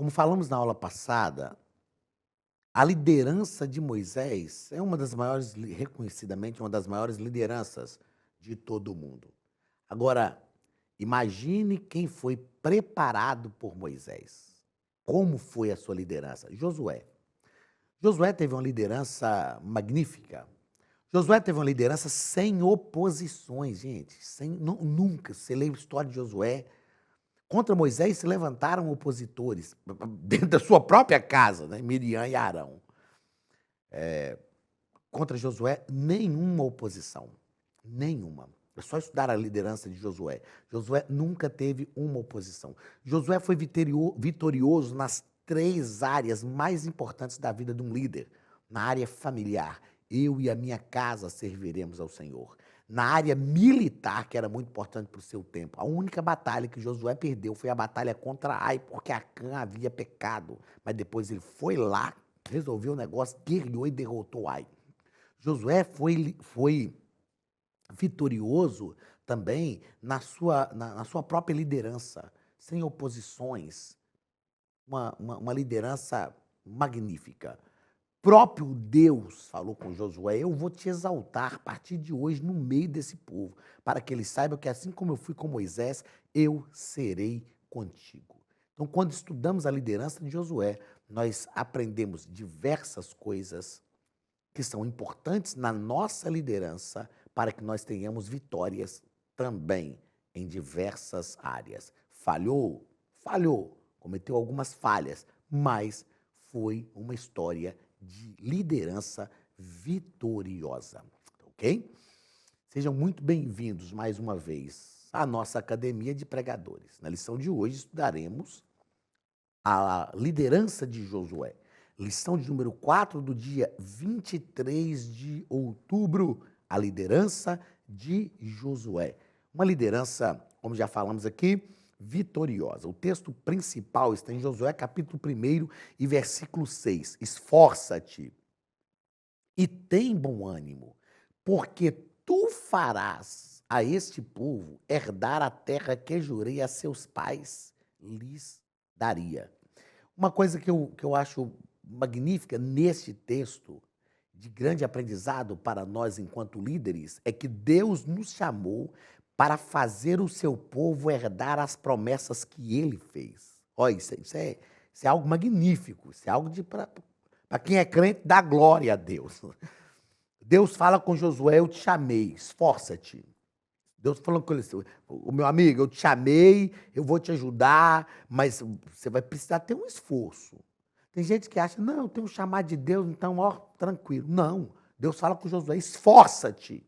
Como falamos na aula passada, a liderança de Moisés é uma das maiores, reconhecidamente, uma das maiores lideranças de todo o mundo. Agora, imagine quem foi preparado por Moisés. Como foi a sua liderança? Josué. Josué teve uma liderança magnífica. Josué teve uma liderança sem oposições, gente. Nunca. Você lê a história de Josué. Contra Moisés se levantaram opositores, dentro da sua própria casa, né? Miriam e Arão. Contra Josué, nenhuma oposição. Nenhuma. É só estudar a liderança de Josué. Josué nunca teve uma oposição. Josué foi vitorioso nas três áreas mais importantes da vida de um líder. Na área familiar, eu e a minha casa serviremos ao Senhor. Na área militar, que era muito importante para o seu tempo, a única batalha que Josué perdeu foi a batalha contra Ai, porque Acã havia pecado. Mas depois ele foi lá, resolveu o negócio, guerreou e derrotou Ai. Josué foi vitorioso também na sua própria liderança, sem oposições, uma liderança magnífica. Próprio Deus falou com Josué: eu vou te exaltar a partir de hoje no meio desse povo, para que eles saibam que assim como eu fui com Moisés, eu serei contigo. Então, quando estudamos a liderança de Josué, nós aprendemos diversas coisas que são importantes na nossa liderança para que nós tenhamos vitórias também em diversas áreas. Falhou? Falhou. Cometeu algumas falhas, mas foi uma história de liderança vitoriosa, ok? Sejam muito bem-vindos mais uma vez à nossa Academia de Pregadores. Na lição de hoje estudaremos a liderança de Josué. Lição de número 4 do dia 23 de outubro, a liderança de Josué. Uma liderança, como já falamos aqui, vitoriosa. O texto principal está em Josué, capítulo 1 e versículo 6. Esforça-te e tem bom ânimo, porque tu farás a este povo herdar a terra que jurei a seus pais lhes daria. Uma coisa que eu acho magnífica neste texto, de grande aprendizado para nós enquanto líderes, é que Deus nos chamou para fazer o seu povo herdar as promessas que ele fez. Olha, isso é algo magnífico, isso é algo para quem é crente, dá glória a Deus. Deus fala com Josué: eu te chamei, esforça-te. Deus falando com ele assim: o meu amigo, eu te chamei, eu vou te ajudar, mas você vai precisar ter um esforço. Tem gente que acha: não, eu tenho um chamado de Deus, então, ó, tranquilo. Não, Deus fala com Josué: esforça-te.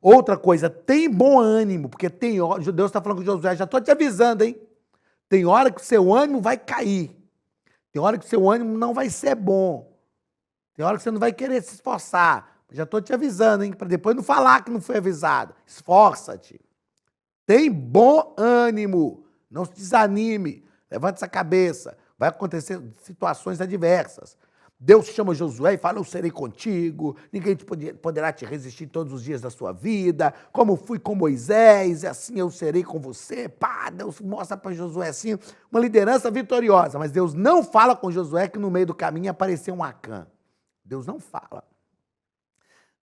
Outra coisa, tem bom ânimo, porque tem hora, Deus está falando com Josué: já estou te avisando, hein? Tem hora que o seu ânimo vai cair. Tem hora que o seu ânimo não vai ser bom. Tem hora que você não vai querer se esforçar. Já estou te avisando, hein? Para depois não falar que não foi avisado. Esforça-te. Tem bom ânimo. Não se desanime. Levante essa cabeça. Vai acontecer situações adversas. Deus chama Josué e fala: eu serei contigo, ninguém poderá te resistir todos os dias da sua vida, como fui com Moisés, e assim eu serei com você. Pá, Deus mostra para Josué assim, uma liderança vitoriosa, mas Deus não fala com Josué que no meio do caminho apareceu um Acã. Deus não fala.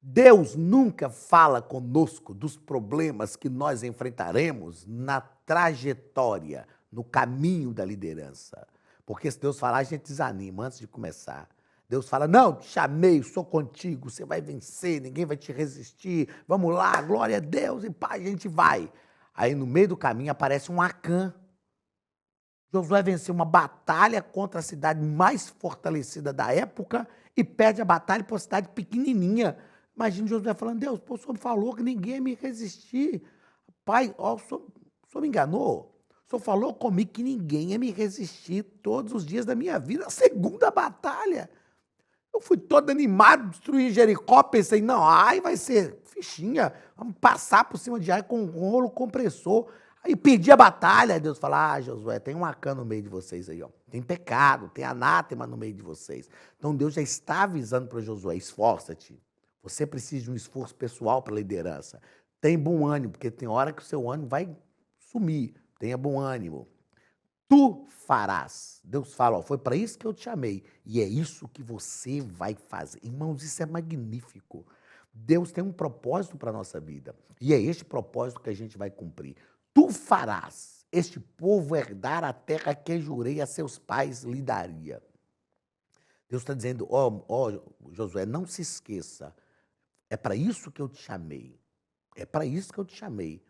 Deus nunca fala conosco dos problemas que nós enfrentaremos na trajetória, no caminho da liderança. Porque se Deus falar, a gente desanima antes de começar. Deus fala: não, te chamei, sou contigo, você vai vencer, ninguém vai te resistir, vamos lá, glória a Deus, e pá, a gente vai. Aí no meio do caminho aparece um Acã. Josué venceu uma batalha contra a cidade mais fortalecida da época e perde a batalha para uma cidade pequenininha. Imagina Josué falando: Deus, pô, o senhor falou que ninguém ia me resistir. Pai, ó, o senhor me enganou? O senhor falou comigo que ninguém ia me resistir todos os dias da minha vida. A segunda batalha. Eu fui todo animado, destruí Jericó, pensei: não, Ai vai ser fichinha, vamos passar por cima de Ai com um rolo compressor. Aí perdi a batalha, aí Deus fala: Josué, tem um Acã no meio de vocês aí, ó. Tem pecado, tem anátema no meio de vocês. Então Deus já está avisando para Josué: esforça-te. Você precisa de um esforço pessoal para a liderança. Tem bom ânimo, porque tem hora que o seu ânimo vai sumir. Tenha bom ânimo. tu farás. Deus fala, ó, foi para isso que eu te chamei. E é isso que você vai fazer. Irmãos, isso é magnífico. Deus tem um propósito para a nossa vida. E é este propósito que a gente vai cumprir. Tu farás este povo herdar a terra que jurei a seus pais lhe daria. Deus está dizendo, ó, Josué, não se esqueça. É para isso que eu te chamei. É para isso que eu te chamei.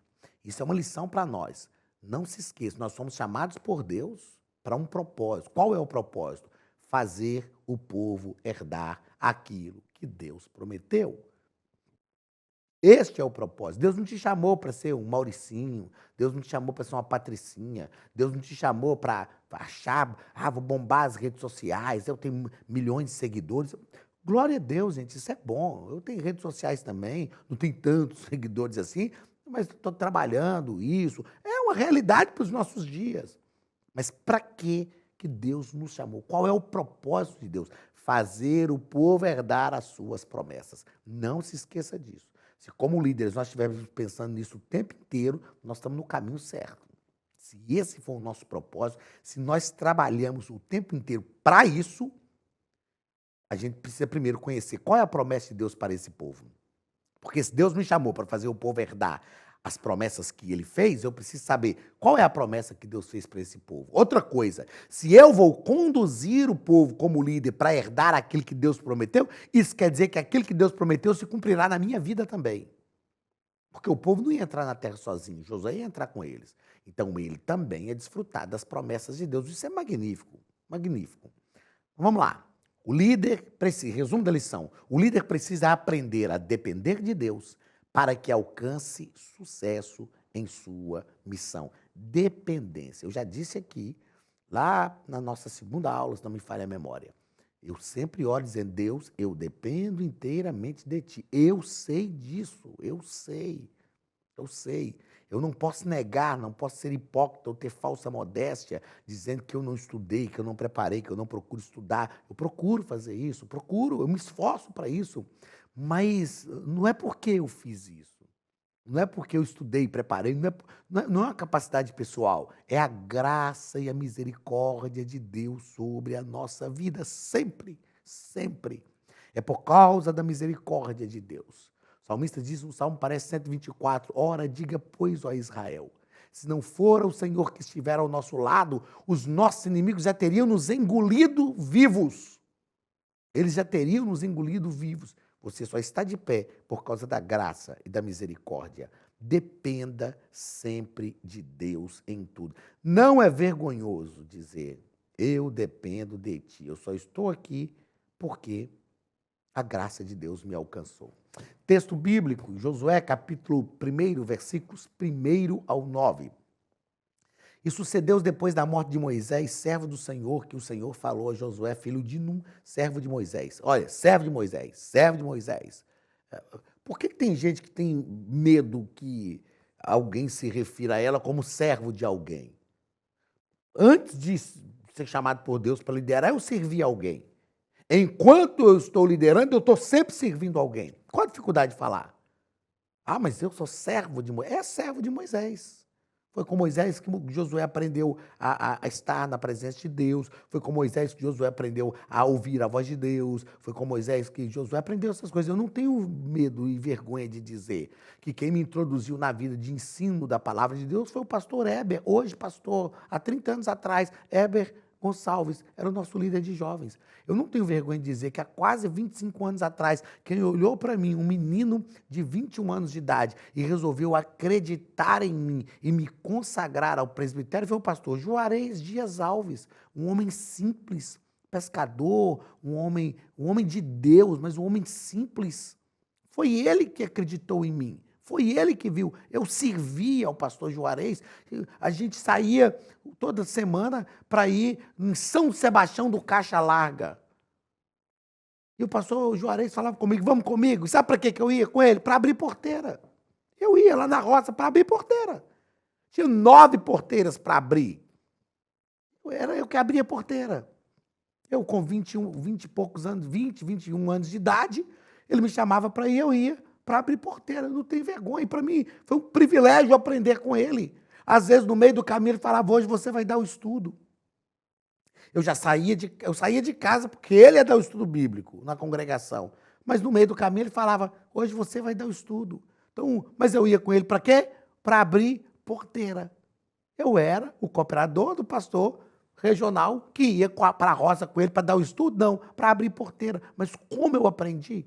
Isso é uma lição para nós. Não se esqueça, nós somos chamados por Deus para um propósito. Qual é o propósito? Fazer o povo herdar aquilo que Deus prometeu. Este é o propósito. Deus não te chamou para ser um Mauricinho, Deus não te chamou para ser uma Patricinha, Deus não te chamou para achar, vou bombar as redes sociais, eu tenho milhões de seguidores. Glória a Deus, gente, isso é bom. Eu tenho redes sociais também, não tenho tantos seguidores assim, mas estou trabalhando isso. É uma realidade para os nossos dias. Mas para que Deus nos chamou? Qual é o propósito de Deus? Fazer o povo herdar as suas promessas. Não se esqueça disso. Se como líderes nós estivermos pensando nisso o tempo inteiro, nós estamos no caminho certo. Se esse for o nosso propósito, se nós trabalhamos o tempo inteiro para isso, a gente precisa primeiro conhecer qual é a promessa de Deus para esse povo. Porque se Deus me chamou para fazer o povo herdar as promessas que ele fez, eu preciso saber qual é a promessa que Deus fez para esse povo. Outra coisa, se eu vou conduzir o povo como líder para herdar aquilo que Deus prometeu, isso quer dizer que aquilo que Deus prometeu se cumprirá na minha vida também. Porque o povo não ia entrar na terra sozinho, Josué ia entrar com eles. Então ele também ia desfrutar das promessas de Deus. Isso é magnífico, magnífico. Então, vamos lá. O líder precisa, resumo da lição, o líder precisa aprender a depender de Deus para que alcance sucesso em sua missão. Dependência. Eu já disse aqui, lá na nossa segunda aula, se não me falha a memória, eu sempre oro dizendo, Deus, eu dependo inteiramente de Ti. Eu sei disso, eu sei. Eu não posso negar, não posso ser hipócrita ou ter falsa modéstia, dizendo que eu não estudei, que eu não preparei, que eu não procuro estudar. Eu procuro fazer isso, eu me esforço para isso. Mas não é porque eu fiz isso. Não é porque eu estudei, preparei, não é uma capacidade pessoal. É a graça e a misericórdia de Deus sobre a nossa vida, sempre, sempre. É por causa da misericórdia de Deus. O salmista diz no Salmo, parece 124, ora, diga, pois, ó Israel, se não for o Senhor que estiver ao nosso lado, os nossos inimigos já teriam nos engolido vivos. Eles já teriam nos engolido vivos. Você só está de pé por causa da graça e da misericórdia. Dependa sempre de Deus em tudo. Não é vergonhoso dizer, eu dependo de Ti. Eu só estou aqui porque a graça de Deus me alcançou. Texto bíblico, Josué, capítulo 1, versículos 1 ao 9. E sucedeu depois da morte de Moisés, servo do Senhor, que o Senhor falou a Josué, filho de Num, servo de Moisés. Olha, servo de Moisés, servo de Moisés. Por que tem gente que tem medo que alguém se refira a ela como servo de alguém? Antes de ser chamado por Deus para liderar, eu servi alguém. Enquanto eu estou liderando, eu estou sempre servindo alguém. Qual a dificuldade de falar? Mas eu sou servo de Moisés. É servo de Moisés. Foi com Moisés que Josué aprendeu a estar na presença de Deus. Foi com Moisés que Josué aprendeu a ouvir a voz de Deus. Foi com Moisés que Josué aprendeu essas coisas. Eu não tenho medo e vergonha de dizer que quem me introduziu na vida de ensino da palavra de Deus foi o pastor Heber. Hoje, pastor, há 30 anos atrás, Heber Gonçalves era o nosso líder de jovens. Eu não tenho vergonha de dizer que há quase 25 anos atrás, quem olhou para mim, um menino de 21 anos de idade, e resolveu acreditar em mim e me consagrar ao presbitério, foi o pastor Juarez Dias Alves, um homem simples, pescador, um homem de Deus, mas um homem simples. Foi ele que acreditou em mim. Foi ele que viu. Eu servia ao pastor Juarez. A gente saía toda semana para ir em São Sebastião do Caixa Larga. E o pastor Juarez falava comigo, vamos comigo. Sabe para que eu ia com ele? Para abrir porteira. Eu ia lá na roça para abrir porteira. Tinha 9 porteiras para abrir. Era eu que abria a porteira. Eu com 20 e poucos anos, 20, 21 anos de idade, ele me chamava para ir, eu ia para abrir porteira. Eu não tenho vergonha. Para mim foi um privilégio aprender com ele. Às vezes, no meio do caminho, ele falava, hoje você vai dar o estudo. Eu saía de casa porque ele ia dar o estudo bíblico na congregação. Mas no meio do caminho ele falava, hoje você vai dar o estudo. Então, mas eu ia com ele para quê? Para abrir porteira. Eu era o cooperador do pastor regional que ia para a roça com ele para dar o estudo? Não, para abrir porteira. Mas como eu aprendi?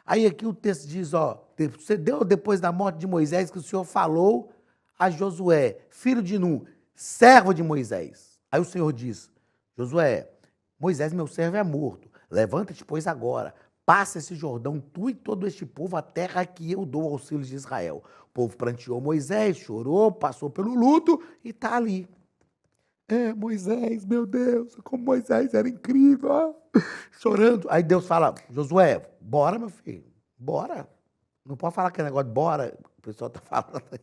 Aí aqui o texto diz, você deu depois da morte de Moisés que o Senhor falou a Josué, filho de Nun, servo de Moisés. Aí o Senhor diz, Josué, Moisés, meu servo, é morto. Levanta-te, pois, agora. Passa esse Jordão, tu e todo este povo, a terra que eu dou aos filhos de Israel. O povo pranteou Moisés, chorou, passou pelo luto e está ali. Moisés, meu Deus, como Moisés era incrível. Chorando. Aí Deus fala, Josué, bora, meu filho, bora. Não pode falar aquele negócio de bora, o pessoal está falando aí,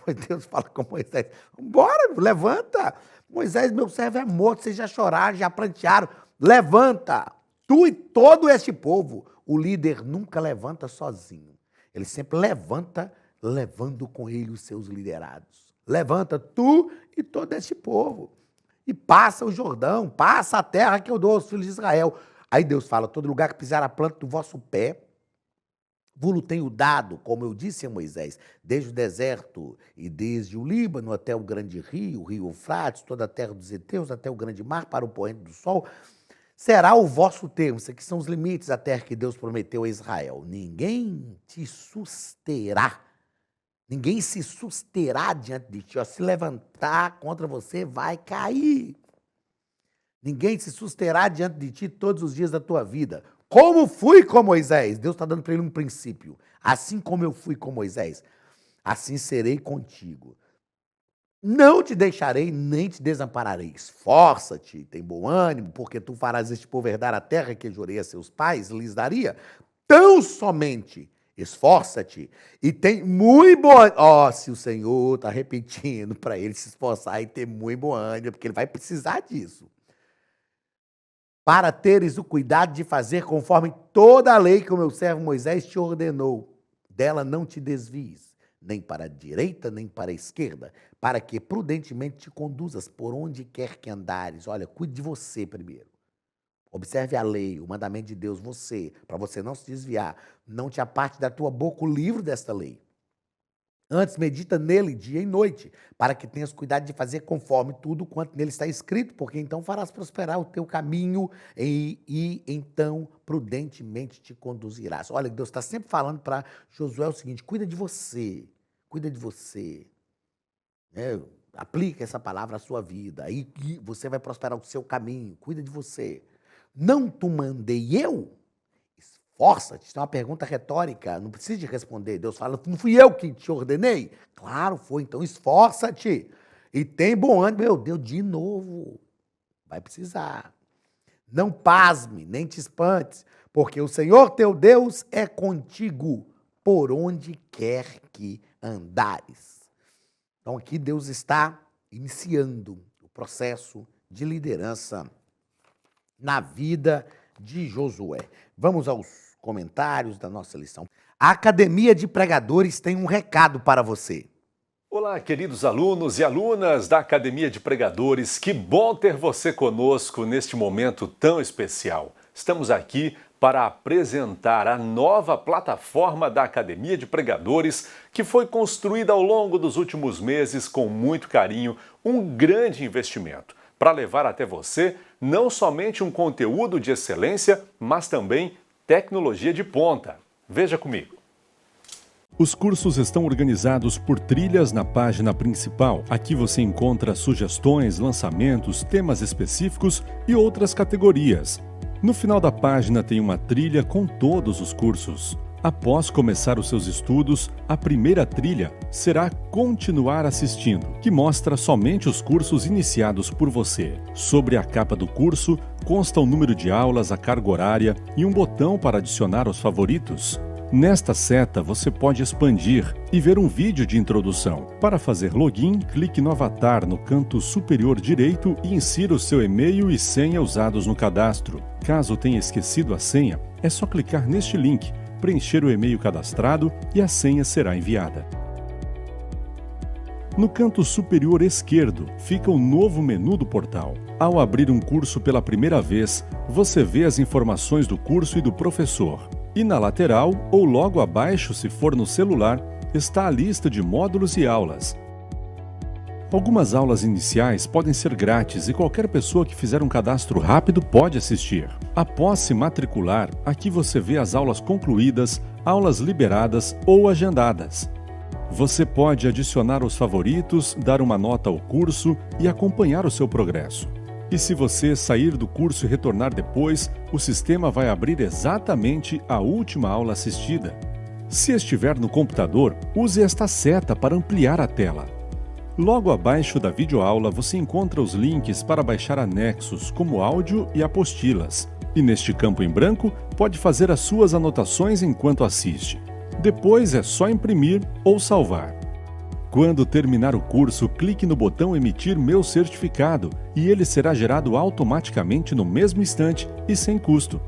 mas Deus fala com Moisés, bora, levanta. Moisés, meu servo, é morto, vocês já choraram, já prantearam. Levanta, tu e todo este povo. O líder nunca levanta sozinho. Ele sempre levanta, levando com ele os seus liderados. Levanta tu e todo este povo. E passa o Jordão, passa a terra que eu dou aos filhos de Israel. Aí Deus fala, todo lugar que pisar a planta do vosso pé, vos tenho dado, como eu disse a Moisés, desde o deserto e desde o Líbano até o grande rio, o rio Eufrates, toda a terra dos heteus, até o grande mar, para o poente do sol, será o vosso termo. Isso aqui são os limites da terra que Deus prometeu a Israel. Ninguém te susterá, ninguém se susterá diante de ti. Se levantar contra você, vai cair. Ninguém se susterá diante de ti todos os dias da tua vida. Como fui com Moisés? Deus está dando para ele um princípio. Assim como eu fui com Moisés, assim serei contigo. Não te deixarei, nem te desampararei. Esforça-te, tem bom ânimo, porque tu farás este povo herdar a terra que jurei a seus pais, lhes daria. Tão somente esforça-te e tem muito bom ânimo. Se o Senhor está repetindo para ele se esforçar e ter muito bom ânimo, porque ele vai precisar disso. Para teres o cuidado de fazer conforme toda a lei que o meu servo Moisés te ordenou. Dela não te desvies, nem para a direita, nem para a esquerda, para que prudentemente te conduzas por onde quer que andares. Olha, cuide de você primeiro. Observe a lei, o mandamento de Deus, para você não se desviar. Não te aparte da tua boca o livro desta lei. Antes, medita nele dia e noite, para que tenhas cuidado de fazer conforme tudo quanto nele está escrito, porque então farás prosperar o teu caminho e então prudentemente te conduzirás. Olha, Deus está sempre falando para Josué o seguinte, cuida de você, cuida de você. Aplica essa palavra à sua vida, aí você vai prosperar o seu caminho, cuida de você. Não te mandei eu? Esforça-te, isso é uma pergunta retórica, não precisa de responder. Deus fala, não fui eu que te ordenei? Claro, foi, então esforça-te. E tem bom ânimo, meu Deus, de novo, vai precisar. Não pasme, nem te espantes, porque o Senhor teu Deus é contigo, por onde quer que andares. Então aqui Deus está iniciando o processo de liderança na vida de Josué. Vamos aos comentários da nossa lição. A Academia de Pregadores tem um recado para você. Olá, queridos alunos e alunas da Academia de Pregadores. Que bom ter você conosco neste momento tão especial. Estamos aqui para apresentar a nova plataforma da Academia de Pregadores, que foi construída ao longo dos últimos meses com muito carinho, um grande investimento, para levar até você não somente um conteúdo de excelência, mas também tecnologia de ponta. Veja comigo. Os cursos estão organizados por trilhas na página principal. Aqui você encontra sugestões, lançamentos, temas específicos e outras categorias. No final da página tem uma trilha com todos os cursos. Após começar os seus estudos, a primeira trilha será Continuar assistindo, que mostra somente os cursos iniciados por você. Sobre a capa do curso, consta o número de aulas, a carga horária e um botão para adicionar aos favoritos. Nesta seta, você pode expandir e ver um vídeo de introdução. Para fazer login, clique no avatar no canto superior direito e insira o seu e-mail e senha usados no cadastro. Caso tenha esquecido a senha, é só clicar neste link, preencher o e-mail cadastrado e a senha será enviada. No canto superior esquerdo fica o novo menu do portal. Ao abrir um curso pela primeira vez, você vê as informações do curso e do professor. E na lateral, ou logo abaixo, se for no celular, está a lista de módulos e aulas. Algumas aulas iniciais podem ser grátis e qualquer pessoa que fizer um cadastro rápido pode assistir. Após se matricular, aqui você vê as aulas concluídas, aulas liberadas ou agendadas. Você pode adicionar os favoritos, dar uma nota ao curso e acompanhar o seu progresso. E se você sair do curso e retornar depois, o sistema vai abrir exatamente a última aula assistida. Se estiver no computador, use esta seta para ampliar a tela. Logo abaixo da videoaula você encontra os links para baixar anexos, como áudio e apostilas. E neste campo em branco, pode fazer as suas anotações enquanto assiste. Depois é só imprimir ou salvar. Quando terminar o curso, clique no botão Emitir meu certificado e ele será gerado automaticamente no mesmo instante e sem custo.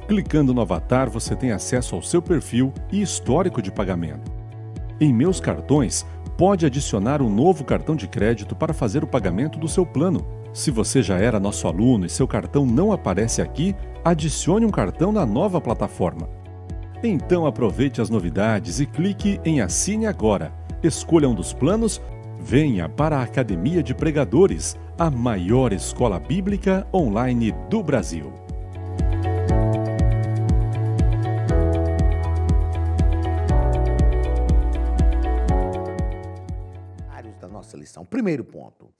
Clicando no avatar, você tem acesso ao seu perfil e histórico de pagamento. Em Meus Cartões, pode adicionar um novo cartão de crédito para fazer o pagamento do seu plano. Se você já era nosso aluno e seu cartão não aparece aqui, adicione um cartão na nova plataforma. Então aproveite as novidades e clique em Assine Agora. Escolha um dos planos, venha para a Academia de Pregadores, a maior escola bíblica online do Brasil. Da nossa lição. Primeiro ponto.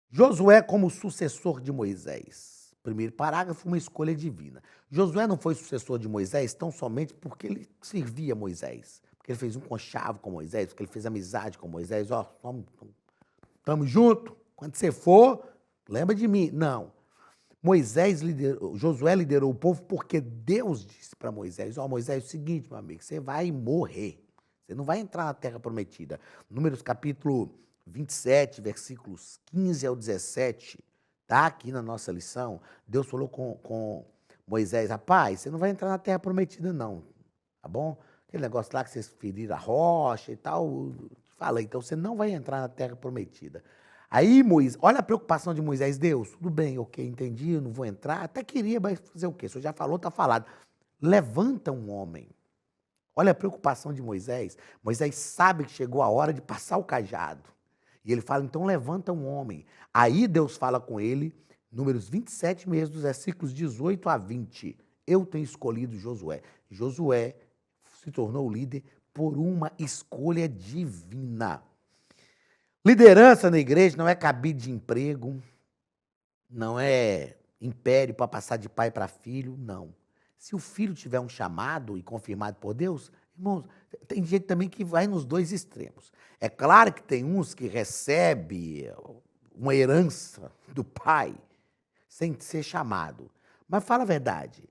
Josué como sucessor de Moisés. Primeiro parágrafo, uma escolha divina. Josué não foi sucessor de Moisés tão somente porque ele servia Moisés, porque ele fez um conchavo com Moisés, porque ele fez amizade com Moisés. Ó, tamo junto, quando você for, lembra de mim. Não. Josué liderou o povo porque Deus disse para Moisés, ó, Moisés, é o seguinte, meu amigo, você vai morrer. Você não vai entrar na terra prometida. Números capítulo 27, versículos 15 ao 17, tá aqui na nossa lição. Deus falou com Moisés, rapaz, você não vai entrar na terra prometida não, tá bom? Aquele negócio lá que vocês feriram a rocha e tal, fala, então você não vai entrar na terra prometida. Aí Moisés, olha a preocupação de Moisés, Deus, tudo bem, ok, entendi, eu não vou entrar, até queria, mas fazer o quê? O senhor já falou, tá falado. Levanta um homem. Olha a preocupação de Moisés. Moisés sabe que chegou a hora de passar o cajado. E ele fala, então levanta um homem. Aí Deus fala com ele, Números 27 mesmo, dos versículos 18 a 20. Eu tenho escolhido Josué. Josué se tornou líder por uma escolha divina. Liderança na igreja não é cabide de emprego, não é império para passar de pai para filho, não. Se o filho tiver um chamado e confirmado por Deus, irmãos, tem gente também que vai nos dois extremos. É claro que tem uns que recebem uma herança do pai sem ser chamado. Mas fala a verdade.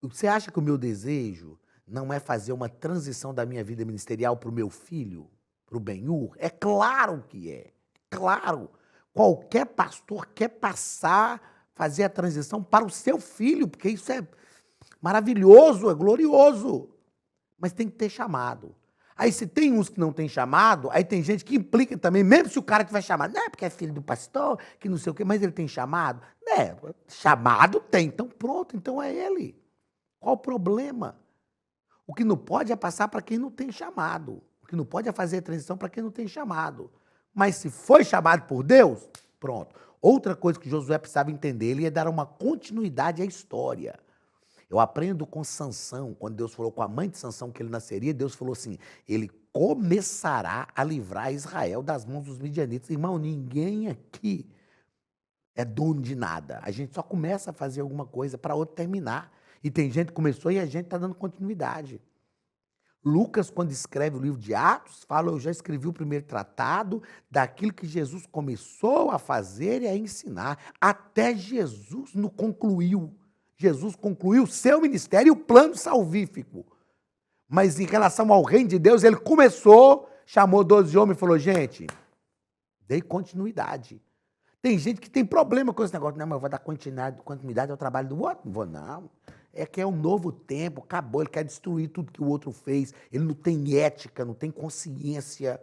Você acha que o meu desejo não é fazer uma transição da minha vida ministerial para o meu filho, para o Ben-Hur? É claro que é. Claro. Qualquer pastor quer fazer a transição para o seu filho, porque isso é maravilhoso, é glorioso. Mas tem que ter chamado. Aí se tem uns que não tem chamado, aí tem gente que implica também, mesmo se o cara tiver chamado, não é porque é filho do pastor, que não sei o quê, mas ele tem chamado. Chamado tem, então pronto, então é ele. Qual o problema? O que não pode é passar para quem não tem chamado. O que não pode é fazer a transição para quem não tem chamado. Mas se foi chamado por Deus, pronto. Outra coisa que Josué precisava entender, ele ia dar uma continuidade à história. Eu aprendo com Sansão, quando Deus falou com a mãe de Sansão que ele nasceria, Deus falou assim, ele começará a livrar Israel das mãos dos midianitas. Irmão, ninguém aqui é dono de nada. A gente só começa a fazer alguma coisa para outro terminar. E tem gente que começou e a gente está dando continuidade. Lucas, quando escreve o livro de Atos, fala, eu já escrevi o primeiro tratado daquilo que Jesus começou a fazer e a ensinar. Até Jesus não concluiu. Jesus concluiu o seu ministério e o plano salvífico. Mas em relação ao reino de Deus, ele começou, chamou 12 homens e falou, gente, dei continuidade. Tem gente que tem problema com esse negócio. Não, mas eu vou dar continuidade ao trabalho do outro. Não vou, não. é que é um novo tempo, acabou, ele quer destruir tudo que o outro fez, ele não tem ética, não tem consciência.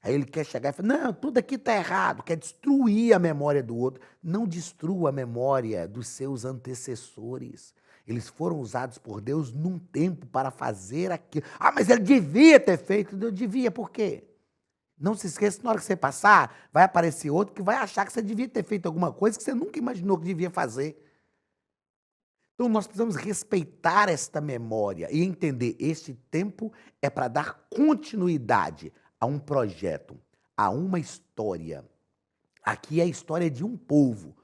Aí ele quer chegar e falar, não, tudo aqui está errado, quer destruir a memória do outro. Não destrua a memória dos seus antecessores. Eles foram usados por Deus num tempo para fazer aquilo. Ah, mas ele devia ter feito. Não devia, por quê? Não se esqueça que na hora que você passar, vai aparecer outro que vai achar que você devia ter feito alguma coisa que você nunca imaginou que devia fazer. Então nós precisamos respeitar esta memória e entender, este tempo é para dar continuidade a um projeto, a uma história. Aqui é a história de um povo.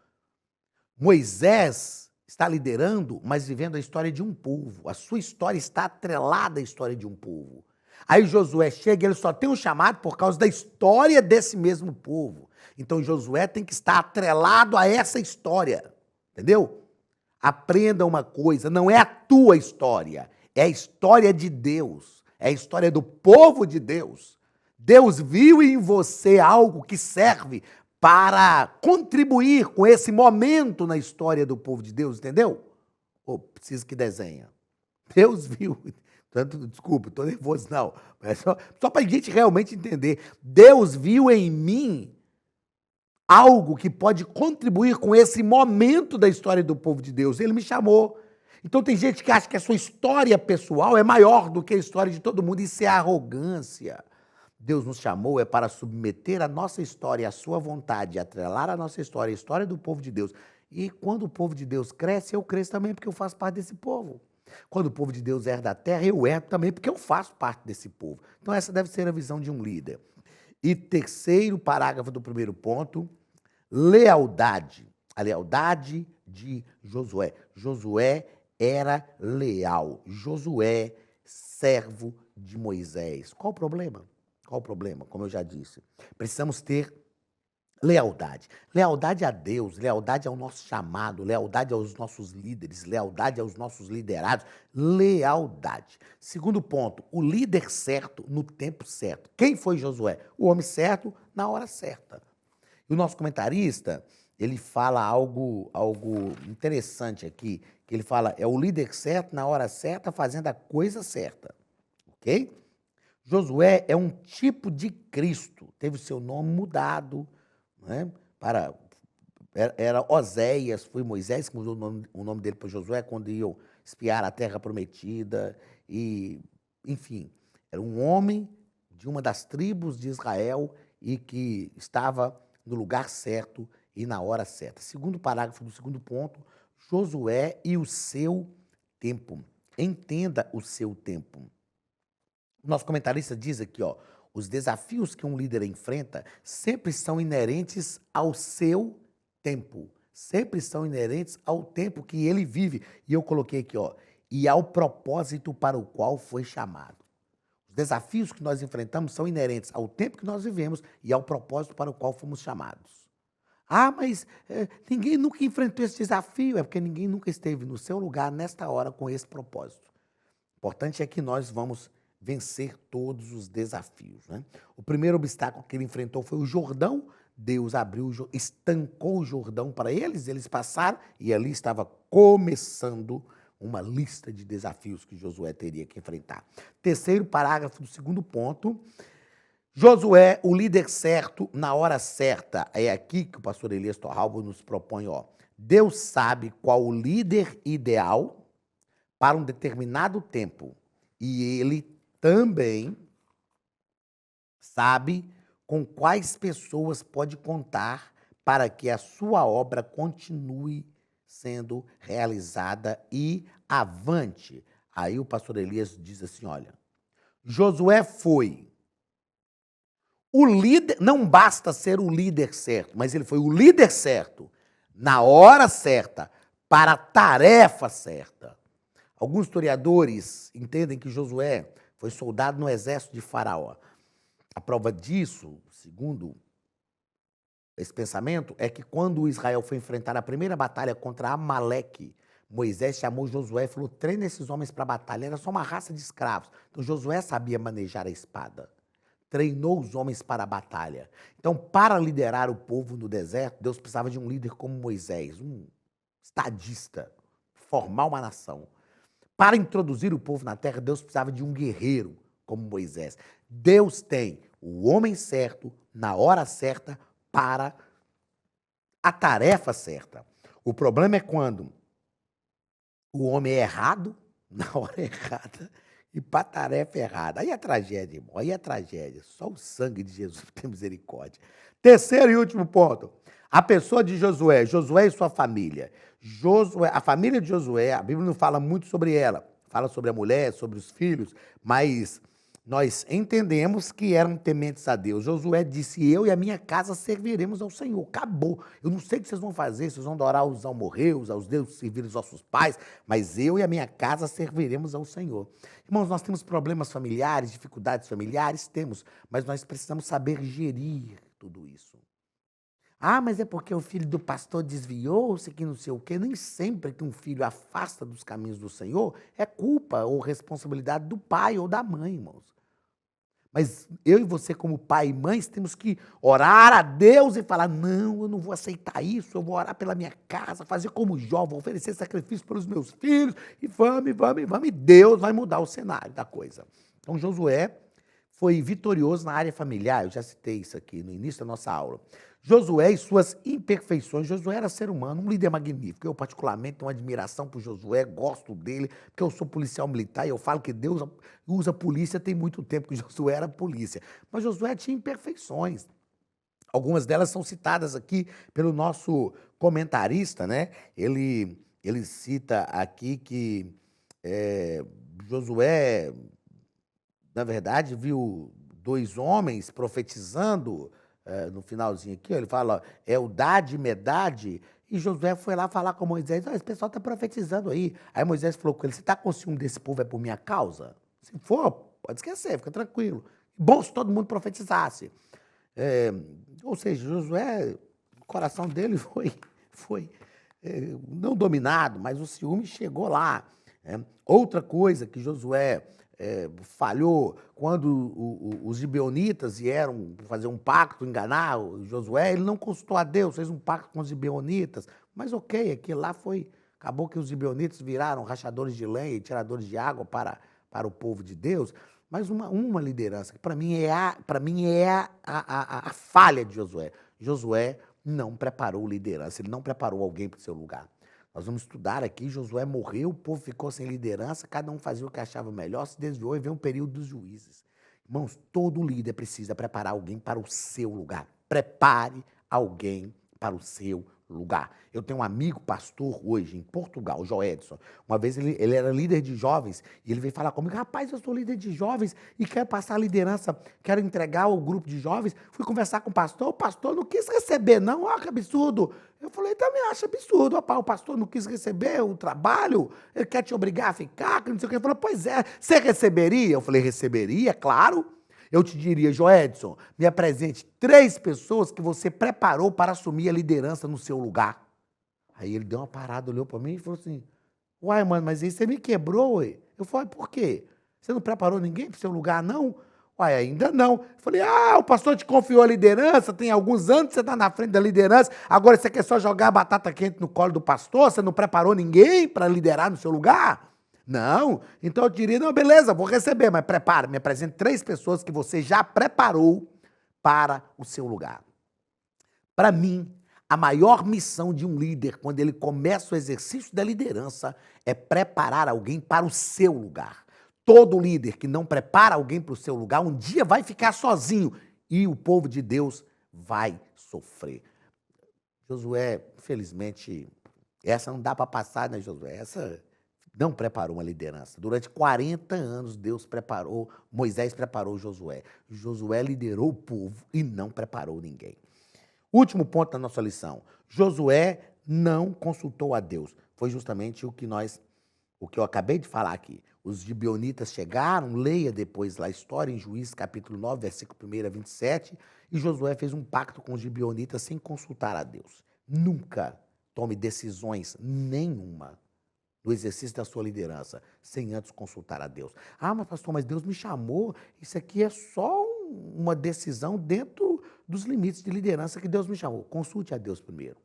Moisés está liderando, mas vivendo a história de um povo. A sua história está atrelada à história de um povo. Aí Josué chega e ele só tem um chamado por causa da história desse mesmo povo. Então Josué tem que estar atrelado a essa história. Entendeu? Aprenda uma coisa, não é a tua história, é a história de Deus. É a história do povo de Deus. Deus viu em você algo que serve para contribuir com esse momento na história do povo de Deus, entendeu? Oh, preciso que desenha. Deus viu, desculpa, estou nervoso não, mas só para a gente realmente entender. Deus viu em mim algo que pode contribuir com esse momento da história do povo de Deus. Ele me chamou. Então tem gente que acha que a sua história pessoal é maior do que a história de todo mundo. Isso é arrogância. Deus nos chamou para submeter a nossa história à sua vontade, atrelar a nossa história, a história do povo de Deus. E quando o povo de Deus cresce, eu cresço também porque eu faço parte desse povo. Quando o povo de Deus herda a terra, eu herdo também porque eu faço parte desse povo. Então essa deve ser a visão de um líder. E terceiro parágrafo do primeiro ponto, lealdade. A lealdade de Josué. Josué era leal. Josué, servo de Moisés. Qual o problema? Qual o problema? Como eu já disse, precisamos ter lealdade. Lealdade a Deus, lealdade ao nosso chamado, lealdade aos nossos líderes, lealdade aos nossos liderados, lealdade. Segundo ponto, o líder certo no tempo certo. Quem foi Josué? O homem certo na hora certa. E o nosso comentarista, ele fala algo interessante aqui, que ele fala, é o líder certo na hora certa, fazendo a coisa certa. Ok? Josué é um tipo de Cristo, teve o seu nome mudado, né, era Oséias, foi Moisés que mudou o nome dele para Josué quando iam espiar a terra prometida, e, enfim, era um homem de uma das tribos de Israel e que estava no lugar certo e na hora certa. Segundo parágrafo do segundo ponto, Josué e o seu tempo. Entenda o seu tempo. Nosso comentarista diz aqui, ó, os desafios que um líder enfrenta sempre são inerentes ao seu tempo. Sempre são inerentes ao tempo que ele vive. E eu coloquei aqui, ó, e ao propósito para o qual foi chamado. Os desafios que nós enfrentamos são inerentes ao tempo que nós vivemos e ao propósito para o qual fomos chamados. Ah, mas ninguém nunca enfrentou esse desafio. É porque ninguém nunca esteve no seu lugar nesta hora com esse propósito. O importante é que nós vamos vencer todos os desafios, né? O primeiro obstáculo que ele enfrentou foi o Jordão. Deus estancou o Jordão para eles, eles passaram e ali estava começando uma lista de desafios que Josué teria que enfrentar. Terceiro parágrafo do segundo ponto, Josué, o líder certo na hora certa. É aqui que o pastor Elias Torralbo nos propõe, ó, Deus sabe qual o líder ideal para um determinado tempo e ele também sabe com quais pessoas pode contar para que a sua obra continue sendo realizada e avante. Aí o pastor Elias diz assim, olha, Josué foi o líder, não basta ser o líder certo, mas ele foi o líder certo, na hora certa, para a tarefa certa. Alguns historiadores entendem que Josué foi soldado no exército de Faraó. A prova disso, segundo esse pensamento, é que quando Israel foi enfrentar a primeira batalha contra Amaleque, Moisés chamou Josué e falou, treina esses homens para a batalha. Era só uma raça de escravos. Então Josué sabia manejar a espada. Treinou os homens para a batalha. Então, para liderar o povo no deserto, Deus precisava de um líder como Moisés, um estadista, formar uma nação. Para introduzir o povo na terra, Deus precisava de um guerreiro como Moisés. Deus tem o homem certo, na hora certa, para a tarefa certa. O problema é quando o homem é errado, na hora errada, e para a tarefa errada. Aí é tragédia, irmão, aí é tragédia. Só o sangue de Jesus tem misericórdia. Terceiro e último ponto. A pessoa de Josué, Josué e sua família. Josué, a família de Josué, a Bíblia não fala muito sobre ela. Fala sobre a mulher, sobre os filhos, mas nós entendemos que eram tementes a Deus. Josué disse, eu e a minha casa serviremos ao Senhor. Acabou. Eu não sei o que vocês vão fazer, vocês vão adorar os amorreus, aos deuses, servir os nossos pais, mas eu e a minha casa serviremos ao Senhor. Irmãos, nós temos problemas familiares, dificuldades familiares, temos, mas nós precisamos saber gerir tudo isso. Ah, mas é porque o filho do pastor desviou-se, que não sei o quê. Nem sempre que um filho afasta dos caminhos do Senhor é culpa ou responsabilidade do pai ou da mãe, irmãos. Mas eu e você, como pai e mãe, temos que orar a Deus e falar, não, eu não vou aceitar isso, eu vou orar pela minha casa, fazer como Jó, vou oferecer sacrifício pelos meus filhos, e vamos, e Deus vai mudar o cenário da coisa. Então, Josué foi vitorioso na área familiar, eu já citei isso aqui no início da nossa aula. Josué e suas imperfeições. Josué era ser humano, um líder magnífico. Eu, particularmente, tenho uma admiração por Josué, gosto dele, porque eu sou policial militar e eu falo que Deus usa polícia tem muito tempo que Josué era polícia. Mas Josué tinha imperfeições. Algumas delas são citadas aqui pelo nosso comentarista, né? Ele cita aqui que Josué, na verdade, viu 2 homens profetizando. No finalzinho aqui, ele fala, Eldade e Medade, e Josué foi lá falar com Moisés, esse pessoal está profetizando aí. Aí Moisés falou com ele, você está com ciúme desse povo, é por minha causa? Se for, pode esquecer, fica tranquilo. Bom se todo mundo profetizasse. Ou seja, Josué, o coração dele foi não dominado, mas o ciúme chegou lá. Outra coisa que Josué falhou, quando os gibeonitas vieram fazer um pacto, enganar o Josué, ele não consultou a Deus, fez um pacto com os gibeonitas, mas ok, aquilo lá acabou que os gibeonitas viraram rachadores de lenha e tiradores de água para o povo de Deus, mas uma liderança, que para mim é a falha de Josué. Josué não preparou liderança, ele não preparou alguém para o seu lugar. Nós vamos estudar aqui, Josué morreu, o povo ficou sem liderança, cada um fazia o que achava melhor, se desviou e veio um período dos juízes. Irmãos, todo líder precisa preparar alguém para o seu lugar. Prepare alguém para o seu lugar. Eu tenho um amigo pastor hoje em Portugal, Joedson. Uma vez ele era líder de jovens e ele veio falar comigo, rapaz, eu sou líder de jovens e quero passar a liderança, quero entregar ao grupo de jovens. Fui conversar com o pastor não quis receber não, olha que absurdo. Eu falei, também acho absurdo, rapaz, o pastor não quis receber o trabalho, ele quer te obrigar a ficar, que não sei o que. Ele falou, pois é, você receberia? Eu falei, receberia, claro. Eu te diria, Joedson, me apresente 3 pessoas que você preparou para assumir a liderança no seu lugar. Aí ele deu uma parada, olhou para mim e falou assim, uai, mano, mas aí você me quebrou, ué. Eu falei, por quê? Você não preparou ninguém para o seu lugar, não? Uai, ainda não. Eu falei, o pastor te confiou a liderança, tem alguns anos que você está na frente da liderança, agora você quer só jogar a batata quente no colo do pastor, você não preparou ninguém para liderar no seu lugar? Não, então eu diria, não, beleza, vou receber, mas prepara, me apresente 3 pessoas que você já preparou para o seu lugar. Para mim, a maior missão de um líder, quando ele começa o exercício da liderança, é preparar alguém para o seu lugar. Todo líder que não prepara alguém para o seu lugar, um dia vai ficar sozinho e o povo de Deus vai sofrer. Josué, infelizmente, essa não dá para passar, né, Josué? Essa não preparou uma liderança. Durante 40 anos, Moisés preparou Josué. Josué liderou o povo e não preparou ninguém. Último ponto da nossa lição. Josué não consultou a Deus. Foi justamente o que eu acabei de falar aqui. Os gibeonitas chegaram, leia depois lá a história em Juízes capítulo 9, versículo 1 a 27, e Josué fez um pacto com os gibeonitas sem consultar a Deus. Nunca tome decisões nenhuma no exercício da sua liderança, sem antes consultar a Deus. Mas pastor, mas Deus me chamou, isso aqui é só uma decisão dentro dos limites de liderança que Deus me chamou. Consulte a Deus primeiro.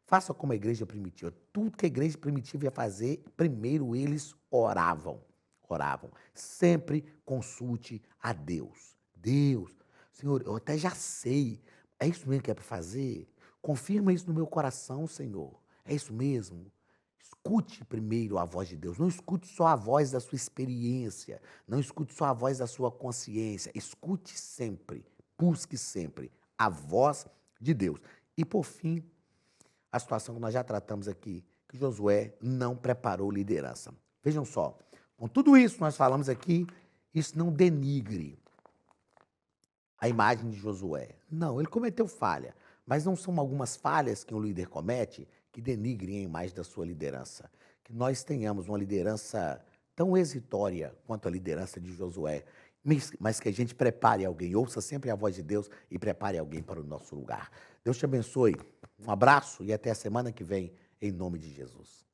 Faça como a igreja primitiva. Tudo que a igreja primitiva ia fazer, primeiro eles oravam. Oravam. Sempre consulte a Deus. Deus, Senhor, eu até já sei. É isso mesmo que é para fazer? Confirma isso no meu coração, Senhor. É isso mesmo? Escute primeiro a voz de Deus. Não escute só a voz da sua experiência. Não escute só a voz da sua consciência. Escute sempre, busque sempre a voz de Deus. E por fim, a situação que nós já tratamos aqui, que Josué não preparou liderança. Vejam só, com tudo isso que nós falamos aqui, isso não denigre a imagem de Josué. Não, ele cometeu falha, mas não são algumas falhas que um líder comete que denigrem a imagem da sua liderança. Que nós tenhamos uma liderança tão exitória quanto a liderança de Josué, mas que a gente prepare alguém, ouça sempre a voz de Deus e prepare alguém para o nosso lugar. Deus te abençoe, um abraço e até a semana que vem, em nome de Jesus.